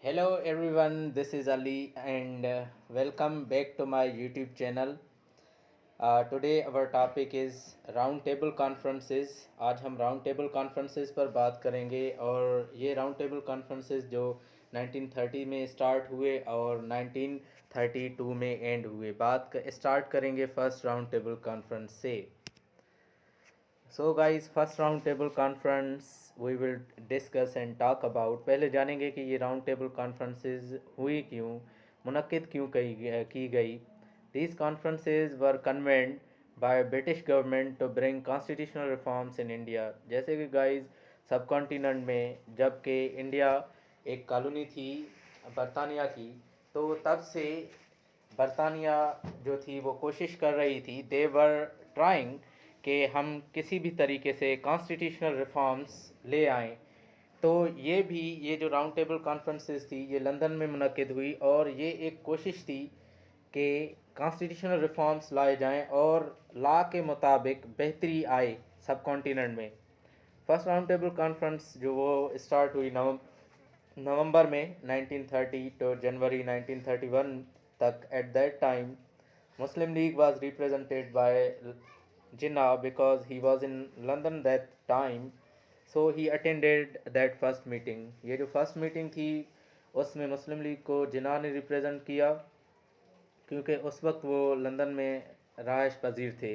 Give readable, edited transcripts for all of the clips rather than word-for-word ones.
Hello everyone, this is Ali and welcome back to my YouTube channel. Today our topic is round table conferences. आज हम round table conferences पर बात करेंगे और ये round table conferences जो 1930 में स्टार्ट हुए और 1932 में एंड हुए। स्टार्ट करेंगे फर्स्ट राउंड टेबल कॉन्फ्रेंस से। So guys, first round table conference we will discuss and talk about. पहले जानेंगे कि ये राउंड टेबल कॉन्फ्रेंसेस हुई क्यों, मुनक्किद क्यों की गई। These conferences were convened by British government to bring constitutional reforms in India. जैसे कि गाइस, सब कॉन्टिनेंट में जबकि इंडिया एक कॉलोनी थी बरतानिया की, तो तब से बरतानिया जो थी वो कोशिश कर रही थी, दे वर ट्राइंग कि हम किसी भी तरीके से कॉन्स्टिट्यूशनल रिफॉर्म्स ले आएँ। तो ये जो राउंड टेबल कॉन्फ्रेंसेस थी ये लंदन में मुनक्किद हुई और ये एक कोशिश थी कि कॉन्स्टिट्यूशनल रिफॉर्म्स लाए जाएं और लॉ के मुताबिक बेहतरी आए सब कॉन्टिनेंट में। फर्स्ट राउंड टेबल कॉन्फ्रेंस जो वो स्टार्ट हुई नवंबर में 1930 to जनवरी 1931 तक। At that time Muslim League was represented by Jinnah because he was in London that time, so he attended that first meeting. ये जो फर्स्ट मीटिंग थी उसमें मुस्लिम लीग को जिन्ना ने रिप्रेजेंट किया क्योंकि उस वक्त वो लंदन में रहायश पजीर थे।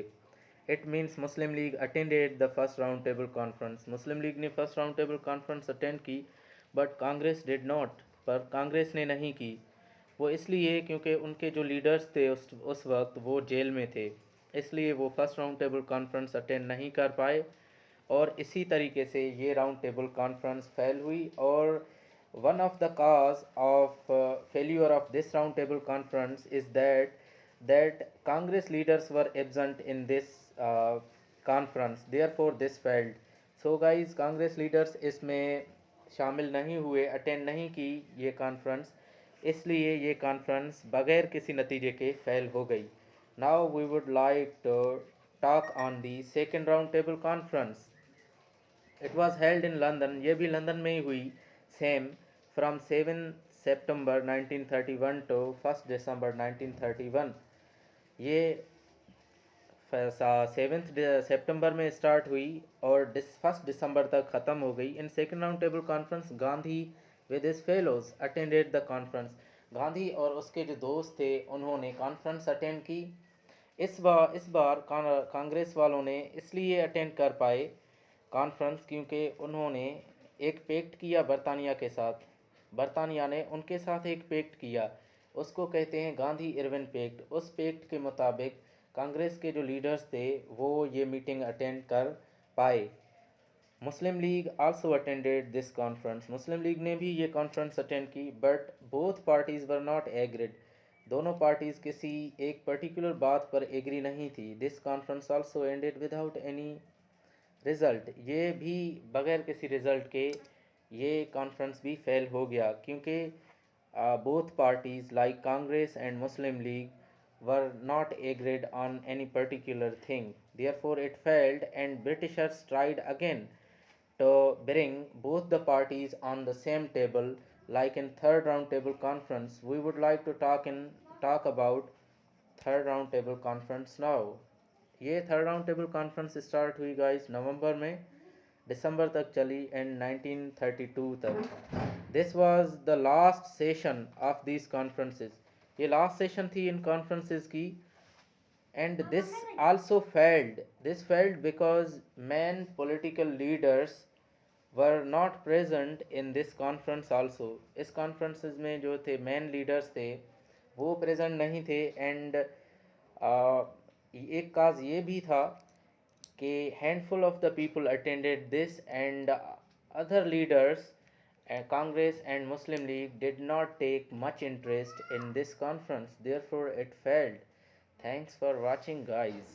It means Muslim League attended the first round table conference. Muslim League ने first round table conference attend की, बट कांग्रेस डिड नॉट। पर कांग्रेस ने नहीं की। वो इसलिए क्योंकि उनके जो लीडर्स थे उस वक्त वो जेल में थे, इसलिए वो first round table conference attend नहीं कर पाए। और इसी तरीके से ये राउंड टेबल कॉन्फ्रेंस फेल हुई। और one of the cause of failure of this round table conference is that Congress leaders were absent in this conference, therefore this failed. So guys, Congress leaders इसमें शामिल नहीं हुए, attend नहीं की ये conference, इसलिए ये कॉन्फ्रेंस बगैर किसी नतीजे के फेल हो गई। Now we would like to talk on the second round table conference. It was held in London. ये भी लंदन में ही हुई, same, from 7 September 1931 to 1 December 1931। ये 7 सितंबर में स्टार्ट हुई और 1 दिसंबर तक ख़त्म हो गई। In second round table conference Gandhi with his fellows attended the conference. Gandhi और उसके जो दोस्त थे उन्होंने कॉन्फ्रेंस अटेंड की। इस बार कांग्रेस वालों ने इसलिए अटेंड कर पाए कॉन्फ्रेंस क्योंकि उन्होंने एक पेक्ट किया बरतानिया के साथ। बरतानिया ने उनके साथ एक पेक्ट किया, उसको कहते हैं गांधी इरविन पेक्ट। उस पेक्ट के मुताबिक कांग्रेस के जो लीडर्स थे वो ये मीटिंग अटेंड कर पाए। Muslim League also attended this conference. Muslim League ने भी ये कॉन्फ्रेंस अटेंड की, but both parties were not agreed. दोनों पार्टीज़ किसी एक पर्टिकुलर बात पर एग्री नहीं थी। This conference also ended without any result. ये भी बगैर किसी रिज़ल्ट के ये कॉन्फ्रेंस भी फेल हो गया क्योंकि both parties like Congress and Muslim league were not agreed on any particular thing, therefore it failed and Britishers tried again to bring both the parties on the same table like in third round table conference. We would like to talk about third round table conference now. ये third round table conference start हुई guys नवंबर में, दिसंबर तक चली and 1932 तक। This was the last session of these conferences. ये last session थी इन conferences की। And this also failed. This failed because main political leaders were not present in this conference also. इस conferences में जो थे main leaders थे वो present नहीं थे। and एक काज ये भी था कि handful of the people attended this and other leaders Congress and Muslim League did not take much interest in this conference, therefore it failed. Thanks for watching guys.